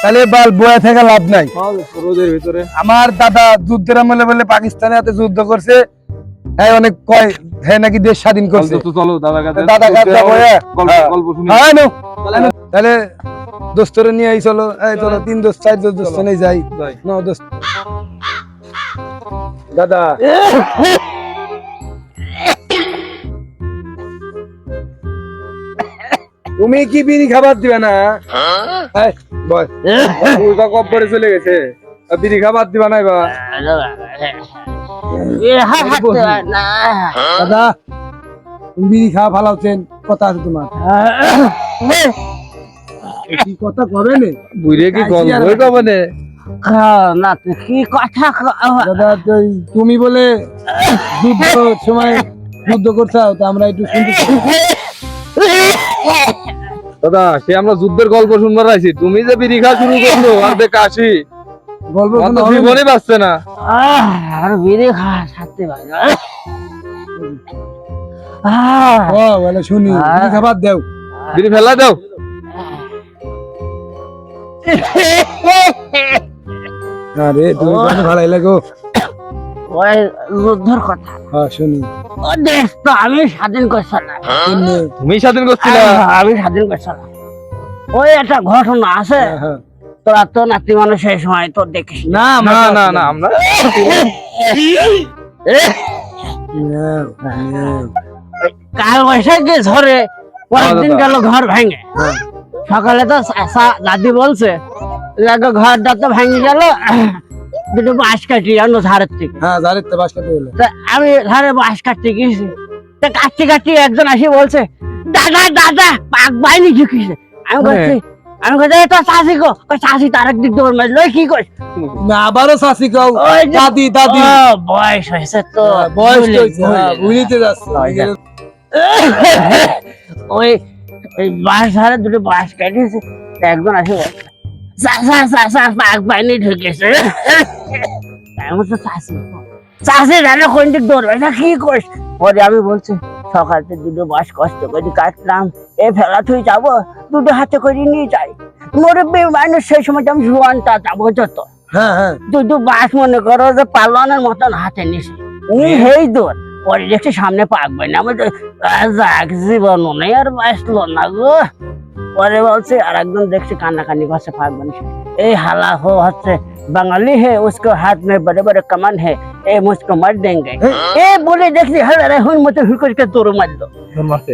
তাহলে বাল বয়া থেকে লাভ নাই। রোদের ভিতরে আমার দাদা যুদ্ধের আমলে বলে পাকিস্তানের হাতে যুদ্ধ করছে, হ্যাঁ অনেক কয় হ্যাঁ নাকি দেশ স্বাধীন করছে। চলো দাদার কাছে দাদা কাছে গল্প শুনি। তাহলে দোস্তরে নিয়ে এই চলো, এই চলো 3 দোস্ত 4 দোস্ত নিয়ে যাই। না দোস্ত দাদা তুমি কি বিড়ি খাবার দিবে না? এই, বল। উল্টা কব্বরে চলে গেছে, আর বিড়ি খাবার দিবা না বা? দাদা তুমি বিড়ি খাওয়া ভালো হচ্ছেন, কথা আছে তোমার? কি কথা কবে নে বুড়ে কি গল্পই কবে নে? না কি কথা দাদা তুমি বলে যুদ্ধ সময় যুদ্ধ করছাও, তো আমরা একটু শুনতে চাই। দাদা সে আমরা যুদ্ধের গল্প শুনবার আইছি, তুমি যে বিড়ি খাওয়া শুরু করছো আর দেখ আসি গল্প আমার তো জীবনই বাঁচছে না। আর বিড়ি খাওয়া ছাড়তে পারি না। ও বলে শুনি, বিড়ি খাবার দাও। বিড়ি ফেলা দাও। আরে তুমি কথা ভালো লাগো। ওই যুদ্ধের কথা, হ্যাঁ শুনি। ও দেশ তো আমি স্বাধীন করছিলাম না। তুমি স্বাধীন করছিলা? আমি স্বাধীন করছিলাম। ওই একটা ঘটনা আছে, হ্যাঁ তোরা তো নাতি মানুষ সেই সময় তো দেখিস না না না না আমরা কাল বৈশাখী ঝড়ে কয়েকদিন গেল ঘর ভেঙে। সকালে তো দাদি বলছে লাগে ঘরটা তো ভেঙে গেল, দুটো বাঁশ কাটি অন্য ধারের থেকে। হ্যাঁ জানিস তো বাস কাটে গেলে। তা আমি ধারে বাঁশ কাটতে গেছি, তা কাটতে কাটতে একজন আসি বলছে দাদা দাদা পাক বাইনি ঢুকিছে। আমি বলছি তোর চাষি গো, ওই চাষি তার একদিক দৌড় মারল। কি কর না আবারও শাসি কাও, ওই যে- দাদি দাদি বয়স হয়েছে তো, বয়স তো হয়েছে, হ্যাঁ, ভুলিতে যাচ্ছে। ওই ওই বাঁশ ধারে দুটো বাঁশ কাটিয়েছে, একজন আসে বলছে চাষা চাষা পাক বাইনি ঢুকেছে। আমি তো চাষি চাষি জানে কোন দিক দৌড়বে না, কি করিস? পরে আমি বলছি সকালে দুটো বাঁশ কষ্ট করে কাটলাম, এ ফেলা তুই যাবো, দুটো হাতে করে নিয়ে যাই। মুরব্বী মানুষ সেই সময় আমি জোয়ানটা যাবো যত, হ্যাঁ হ্যাঁ দুটো বাঁশ মনে করো যে পালনের মতন হাতে নিছে, হেই দৌড়। পরে দেখছি সামনে পাকবে না, আমি যাক জীবন নেই আর বাঁচলো না গো। পরে বলছে আর একদম দেখছি কান্নাকানি করছে পাকবে না। এই হালা হচ্ছে বাঙালি है उसको हाथ में बड़े बड़े कमान है, ए मुझको मार देंगे। ए बोले দেখছি হালা হুন মতো হুল করে দৌড় মারলো।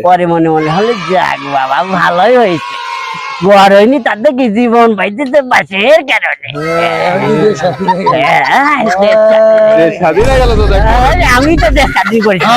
পরে মনে মনে হলো যাক বাবা ভালোই হয়েছে, বড় হয়নি তাদের কি জীবন বাইতে বাঁচের কারণে। স্বাধীন হয়ে গেল তো দেখ। আমি তো দেখ স্বাধীন করেছি।